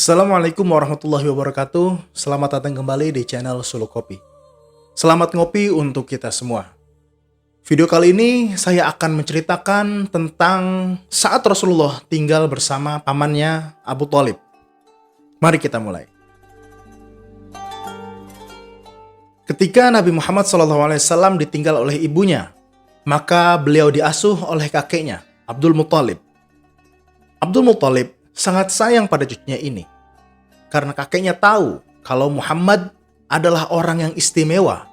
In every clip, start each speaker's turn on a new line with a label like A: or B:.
A: Assalamualaikum warahmatullahi wabarakatuh. Selamat datang kembali di channel Suluk Kopi. Selamat ngopi untuk kita semua. Video kali ini saya akan menceritakan tentang saat Rasulullah tinggal bersama pamannya Abu Thalib. Mari kita mulai. Ketika Nabi Muhammad SAW ditinggal oleh ibunya, maka beliau diasuh oleh kakeknya, Abdul Muthalib. Abdul Muthalib sangat sayang pada cucunya ini, karena kakeknya tahu kalau Muhammad adalah orang yang istimewa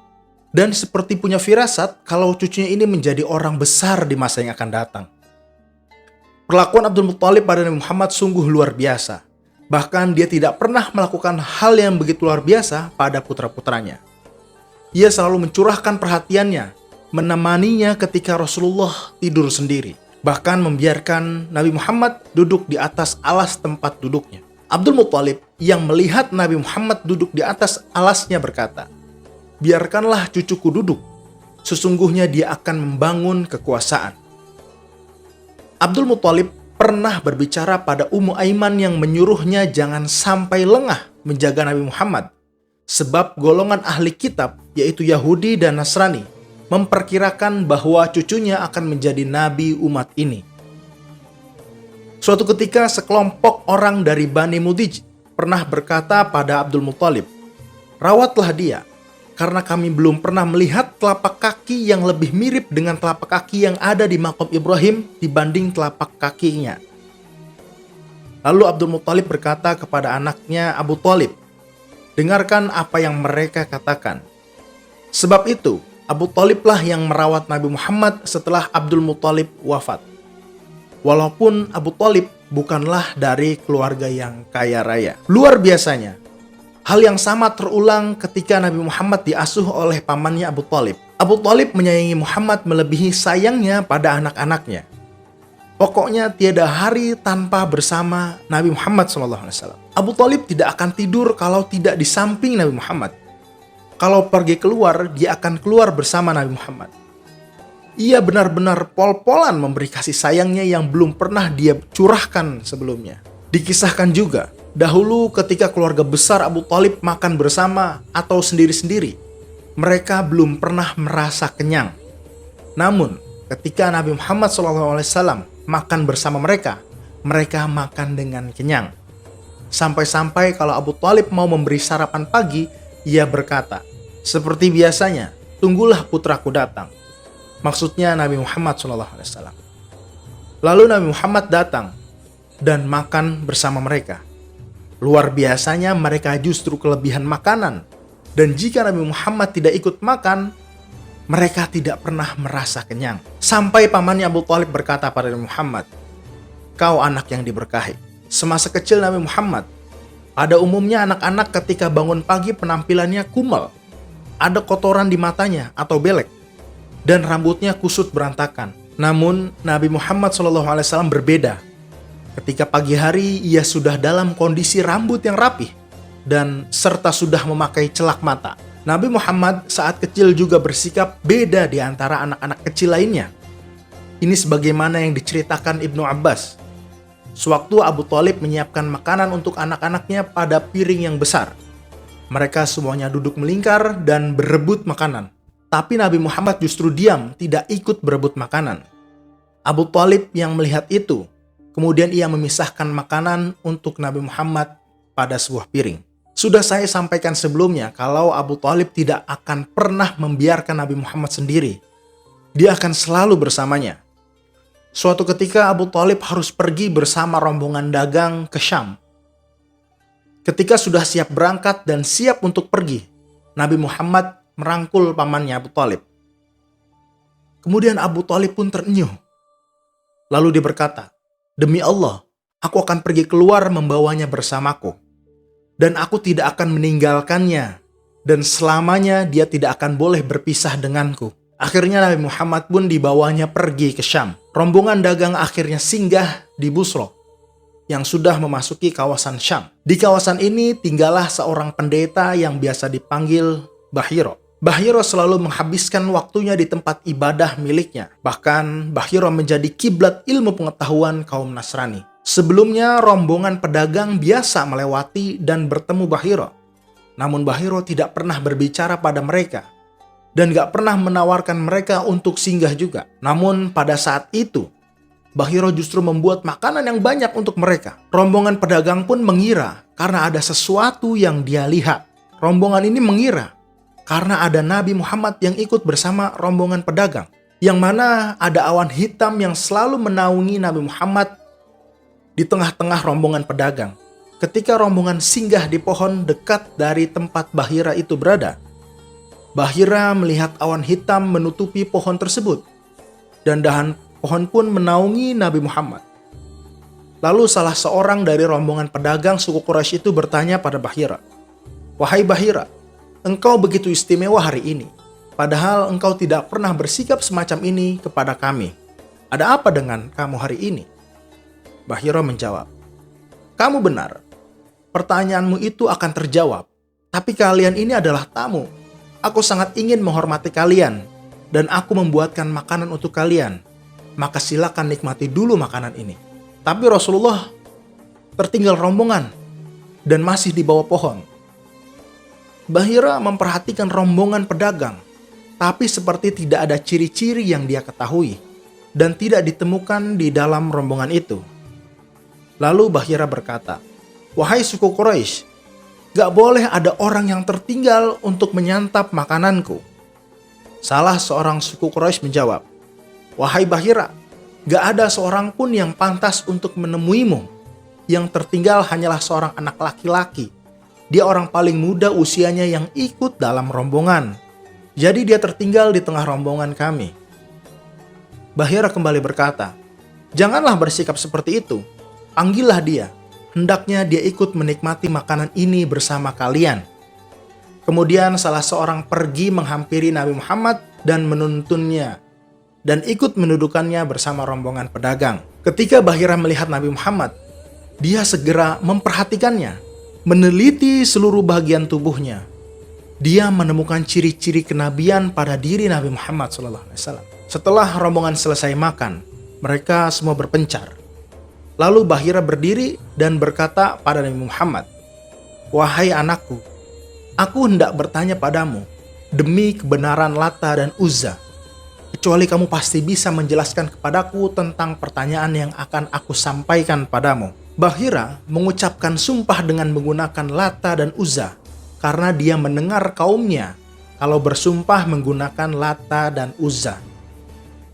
A: dan seperti punya firasat kalau cucunya ini menjadi orang besar di masa yang akan datang. Perlakuan Abdul Muthalib pada Nabi Muhammad sungguh luar biasa. Bahkan dia tidak pernah melakukan hal yang begitu luar biasa pada putra-putranya. Ia selalu mencurahkan perhatiannya, menemaninya ketika Rasulullah tidur sendiri. Bahkan membiarkan Nabi Muhammad duduk di atas alas tempat duduknya. Abdul Muthalib yang melihat Nabi Muhammad duduk di atas alasnya berkata, "Biarkanlah cucuku duduk, sesungguhnya dia akan membangun kekuasaan." Abdul Muthalib pernah berbicara pada Ummu Aiman yang menyuruhnya jangan sampai lengah menjaga Nabi Muhammad, sebab golongan ahli kitab, yaitu Yahudi dan Nasrani, memperkirakan bahwa cucunya akan menjadi nabi umat ini. Suatu ketika sekelompok orang dari Bani Mudij pernah berkata pada Abdul Muthalib, "Rawatlah dia, karena kami belum pernah melihat telapak kaki yang lebih mirip dengan telapak kaki yang ada di makam Ibrahim dibanding telapak kakinya." Lalu Abdul Muthalib berkata kepada anaknya Abu Thalib, "Dengarkan apa yang mereka katakan." Sebab itu, Abu Thaliblah yang merawat Nabi Muhammad setelah Abdul Muthalib wafat. Walaupun Abu Thalib bukanlah dari keluarga yang kaya raya. Luar biasanya, hal yang sama terulang ketika Nabi Muhammad diasuh oleh pamannya Abu Thalib. Abu Thalib menyayangi Muhammad melebihi sayangnya pada anak-anaknya. Pokoknya tiada hari tanpa bersama Nabi Muhammad SAW. Abu Thalib tidak akan tidur kalau tidak di samping Nabi Muhammad. Kalau pergi keluar, dia akan keluar bersama Nabi Muhammad. Ia benar-benar pol-polan memberi kasih sayangnya yang belum pernah dia curahkan sebelumnya. Dikisahkan juga, dahulu ketika keluarga besar Abu Thalib makan bersama atau sendiri-sendiri, mereka belum pernah merasa kenyang. Namun, ketika Nabi Muhammad SAW makan bersama mereka, mereka makan dengan kenyang. Sampai-sampai kalau Abu Thalib mau memberi sarapan pagi, ia berkata, "Seperti biasanya, tunggulah putraku datang." Maksudnya Nabi Muhammad SAW. Lalu Nabi Muhammad datang dan makan bersama mereka. Luar biasanya mereka justru kelebihan makanan. Dan jika Nabi Muhammad tidak ikut makan, mereka tidak pernah merasa kenyang. Sampai pamannya Abu Thalib berkata pada Nabi Muhammad, "Kau anak yang diberkahi." Semasa kecil Nabi Muhammad, pada umumnya anak-anak ketika bangun pagi penampilannya kumal, ada kotoran di matanya atau belek, dan rambutnya kusut berantakan. Namun Nabi Muhammad SAW berbeda. Ketika pagi hari ia sudah dalam kondisi rambut yang rapih dan serta sudah memakai celak mata. Nabi Muhammad saat kecil juga bersikap beda di antara anak-anak kecil lainnya. Ini sebagaimana yang diceritakan Ibnu Abbas. Sewaktu Abu Thalib menyiapkan makanan untuk anak-anaknya pada piring yang besar, mereka semuanya duduk melingkar dan berebut makanan. Tapi Nabi Muhammad justru diam, tidak ikut berebut makanan. Abu Thalib yang melihat itu, kemudian ia memisahkan makanan untuk Nabi Muhammad pada sebuah piring. Sudah saya sampaikan sebelumnya kalau Abu Thalib tidak akan pernah membiarkan Nabi Muhammad sendiri. Dia akan selalu bersamanya. Suatu ketika Abu Thalib harus pergi bersama rombongan dagang ke Syam. Ketika sudah siap berangkat dan siap untuk pergi, Nabi Muhammad merangkul pamannya Abu Thalib. Kemudian Abu Thalib pun terenyuh. Lalu dia berkata, "Demi Allah, aku akan pergi keluar membawanya bersamaku. Dan aku tidak akan meninggalkannya. Dan selamanya dia tidak akan boleh berpisah denganku." Akhirnya Nabi Muhammad pun dibawanya pergi ke Syam. Rombongan dagang akhirnya singgah di Busra yang sudah memasuki kawasan Syam. Di kawasan ini tinggallah seorang pendeta yang biasa dipanggil Bahiro. Bahiro selalu menghabiskan waktunya di tempat ibadah miliknya. Bahkan Bahiro menjadi kiblat ilmu pengetahuan kaum Nasrani. Sebelumnya rombongan pedagang biasa melewati dan bertemu Bahira. Namun Bahira tidak pernah berbicara pada mereka dan gak pernah menawarkan mereka untuk singgah juga. Namun pada saat itu, Bahira justru membuat makanan yang banyak untuk mereka. Rombongan pedagang pun mengira karena ada sesuatu yang dia lihat. Rombongan ini mengira karena ada Nabi Muhammad yang ikut bersama rombongan pedagang, yang mana ada awan hitam yang selalu menaungi Nabi Muhammad di tengah-tengah rombongan pedagang. Ketika rombongan singgah di pohon dekat dari tempat Bahira itu berada, Bahira melihat awan hitam menutupi pohon tersebut, dan dahan pohon pun menaungi Nabi Muhammad. Lalu salah seorang dari rombongan pedagang suku Quraisy itu bertanya pada Bahira, "Wahai Bahira, engkau begitu istimewa hari ini, padahal engkau tidak pernah bersikap semacam ini kepada kami. Ada apa dengan kamu hari ini?" Bahira menjawab, "Kamu benar. Pertanyaanmu itu akan terjawab. Tapi kalian ini adalah tamu. Aku sangat ingin menghormati kalian, dan aku membuatkan makanan untuk kalian. Maka silakan nikmati dulu makanan ini." Tapi Rasulullah tertinggal rombongan dan masih di bawah pohon. Bahira memperhatikan rombongan pedagang, tapi seperti tidak ada ciri-ciri yang dia ketahui dan tidak ditemukan di dalam rombongan itu. Lalu Bahira berkata, "Wahai suku Quraisy, gak boleh ada orang yang tertinggal untuk menyantap makananku." Salah seorang suku Quraisy menjawab, "Wahai Bahira, gak ada seorang pun yang pantas untuk menemuimu. Yang tertinggal hanyalah seorang anak laki-laki. Dia orang paling muda usianya yang ikut dalam rombongan. Jadi dia tertinggal di tengah rombongan kami." Bahira kembali berkata, "Janganlah bersikap seperti itu. Panggillah dia. Hendaknya dia ikut menikmati makanan ini bersama kalian." Kemudian salah seorang pergi menghampiri Nabi Muhammad dan menuntunnya, dan ikut mendudukannya bersama rombongan pedagang. Ketika Bahira melihat Nabi Muhammad, dia segera memperhatikannya, meneliti seluruh bagian tubuhnya. Dia menemukan ciri-ciri kenabian pada diri Nabi Muhammad SAW. Setelah rombongan selesai makan, mereka semua berpencar. Lalu Bahira berdiri dan berkata pada Nabi Muhammad, "Wahai anakku, aku hendak bertanya padamu demi kebenaran Lata dan Uzza, kecuali kamu pasti bisa menjelaskan kepadaku tentang pertanyaan yang akan aku sampaikan padamu." Bahira mengucapkan sumpah dengan menggunakan Lata dan Uzza karena dia mendengar kaumnya kalau bersumpah menggunakan Lata dan Uzza.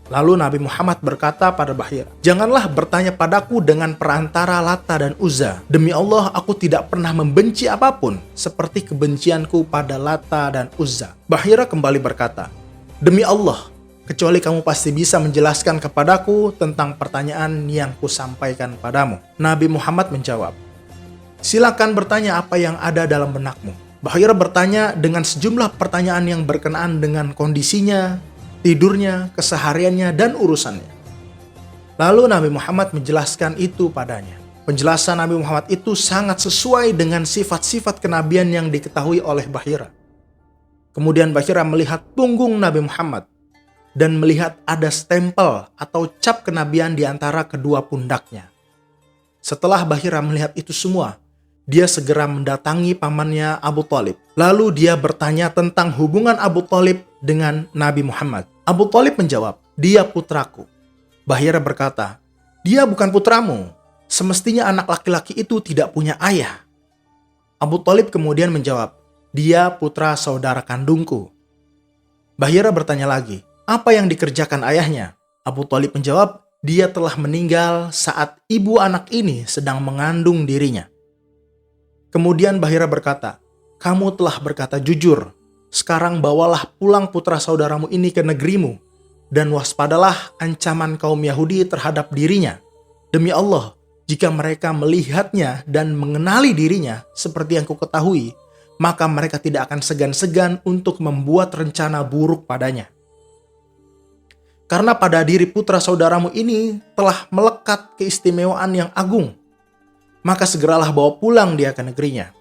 A: Lalu Nabi Muhammad berkata pada Bahira, "Janganlah bertanya padaku dengan perantara Lata dan Uzza. Demi Allah, aku tidak pernah membenci apapun seperti kebencianku pada Lata dan Uzza." Bahira kembali berkata, "Demi Allah, kecuali kamu pasti bisa menjelaskan kepadaku tentang pertanyaan yang kusampaikan padamu." Nabi Muhammad menjawab, "Silakan bertanya apa yang ada dalam benakmu." Bahira bertanya dengan sejumlah pertanyaan yang berkenaan dengan kondisinya, tidurnya, kesehariannya, dan urusannya. Lalu Nabi Muhammad menjelaskan itu padanya. Penjelasan Nabi Muhammad itu sangat sesuai dengan sifat-sifat kenabian yang diketahui oleh Bahira. Kemudian Bahira melihat punggung Nabi Muhammad dan melihat ada stempel atau cap kenabian di antara kedua pundaknya. Setelah Bahira melihat itu semua, dia segera mendatangi pamannya Abu Thalib. Lalu dia bertanya tentang hubungan Abu Thalib dengan Nabi Muhammad. Abu Thalib menjawab, "Dia putraku." Bahira berkata, "Dia bukan putramu. Semestinya anak laki-laki itu tidak punya ayah." Abu Thalib kemudian menjawab, "Dia putra saudara kandungku." Bahira bertanya lagi, "Apa yang dikerjakan ayahnya?" Abu Thalib menjawab, "Dia telah meninggal saat ibu anak ini sedang mengandung dirinya." Kemudian Bahira berkata, "Kamu telah berkata jujur. Sekarang bawalah pulang putra saudaramu ini ke negerimu, dan waspadalah ancaman kaum Yahudi terhadap dirinya. Demi Allah, jika mereka melihatnya dan mengenali dirinya seperti yang kuketahui, maka mereka tidak akan segan-segan untuk membuat rencana buruk padanya. Karena pada diri putra saudaramu ini telah melekat keistimewaan yang agung, maka segeralah bawa pulang dia ke negerinya."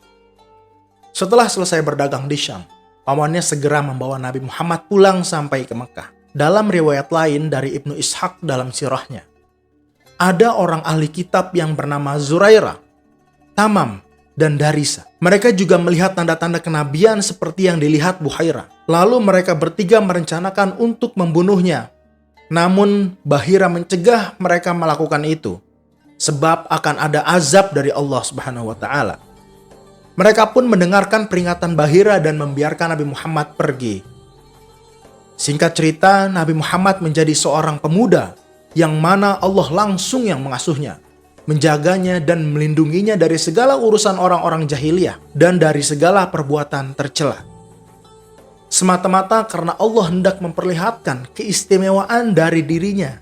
A: Setelah selesai berdagang di Syam, pamannya segera membawa Nabi Muhammad pulang sampai ke Mekah. Dalam riwayat lain dari Ibnu Ishaq dalam sirahnya, ada orang ahli kitab yang bernama Zurairah, Tamam, dan Darisa. Mereka juga melihat tanda-tanda kenabian seperti yang dilihat Buhairah. Lalu mereka bertiga merencanakan untuk membunuhnya. Namun Bahira mencegah mereka melakukan itu, sebab akan ada azab dari Allah Subhanahu wa Ta'ala. Mereka pun mendengarkan peringatan Bahira dan membiarkan Nabi Muhammad pergi. Singkat cerita, Nabi Muhammad menjadi seorang pemuda yang mana Allah langsung yang mengasuhnya, menjaganya dan melindunginya dari segala urusan orang-orang jahiliyah dan dari segala perbuatan tercela. Semata-mata karena Allah hendak memperlihatkan keistimewaan dari dirinya,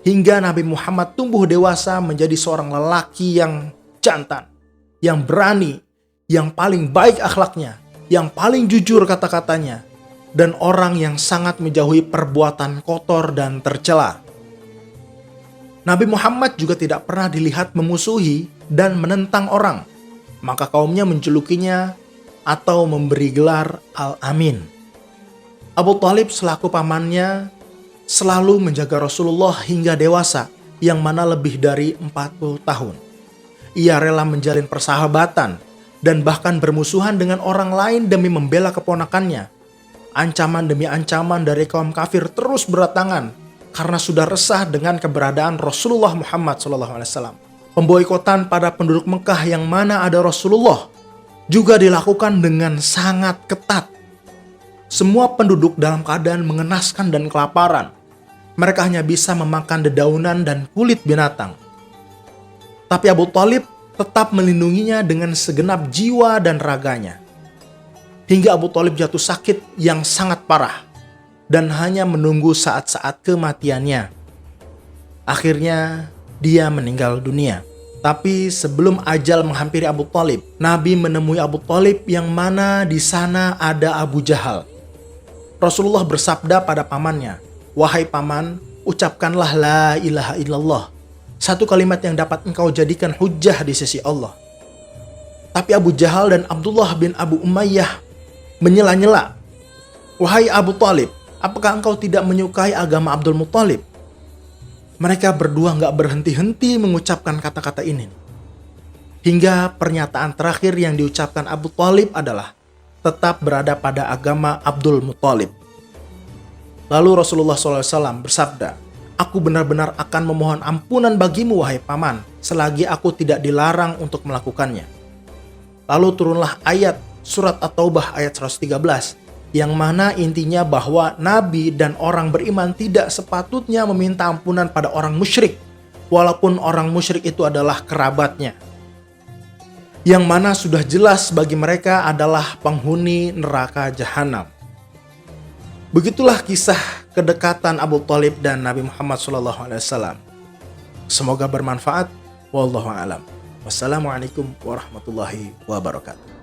A: hingga Nabi Muhammad tumbuh dewasa menjadi seorang lelaki yang jantan, yang berani, yang paling baik akhlaknya, yang paling jujur kata-katanya, dan orang yang sangat menjauhi perbuatan kotor dan tercela. Nabi Muhammad juga tidak pernah dilihat memusuhi dan menentang orang, maka kaumnya menjulukinya atau memberi gelar Al-Amin. Abu Thalib selaku pamannya selalu menjaga Rasulullah hingga dewasa, yang mana lebih dari 40 tahun. Ia rela menjalin persahabatan dan bahkan bermusuhan dengan orang lain demi membela keponakannya. Ancaman demi ancaman dari kaum kafir terus berdatangan karena sudah resah dengan keberadaan Rasulullah Muhammad SAW. Pemboikotan pada penduduk Mekah yang mana ada Rasulullah juga dilakukan dengan sangat ketat. Semua penduduk dalam keadaan mengenaskan dan kelaparan. Mereka hanya bisa memakan dedaunan dan kulit binatang. Tapi Abu Thalib tetap melindunginya dengan segenap jiwa dan raganya. Hingga Abu Thalib jatuh sakit yang sangat parah dan hanya menunggu saat-saat kematiannya. Akhirnya dia meninggal dunia. Tapi sebelum ajal menghampiri Abu Thalib, Nabi menemui Abu Thalib yang mana di sana ada Abu Jahal. Rasulullah bersabda pada pamannya, "Wahai paman, ucapkanlah la ilaha illallah, satu kalimat yang dapat engkau jadikan hujjah di sisi Allah." Tapi Abu Jahal dan Abdullah bin Abu Umayyah menyela-nyela, "Wahai Abu Thalib, apakah engkau tidak menyukai agama Abdul Muthalib?" Mereka berdua gak berhenti-henti mengucapkan kata-kata ini. Hingga pernyataan terakhir yang diucapkan Abu Thalib adalah tetap berada pada agama Abdul Muthalib. Lalu Rasulullah SAW bersabda, "Aku benar-benar akan memohon ampunan bagimu wahai paman, selagi aku tidak dilarang untuk melakukannya." Lalu turunlah ayat surat At-Taubah ayat 113, yang mana intinya bahwa Nabi dan orang beriman tidak sepatutnya meminta ampunan pada orang musyrik, walaupun orang musyrik itu adalah kerabatnya, yang mana sudah jelas bagi mereka adalah penghuni neraka jahanam. Begitulah kisah kedekatan Abu Thalib dan Nabi Muhammad SAW. Semoga bermanfaat. Wallahu a'lam. Wassalamualaikum warahmatullahi wabarakatuh.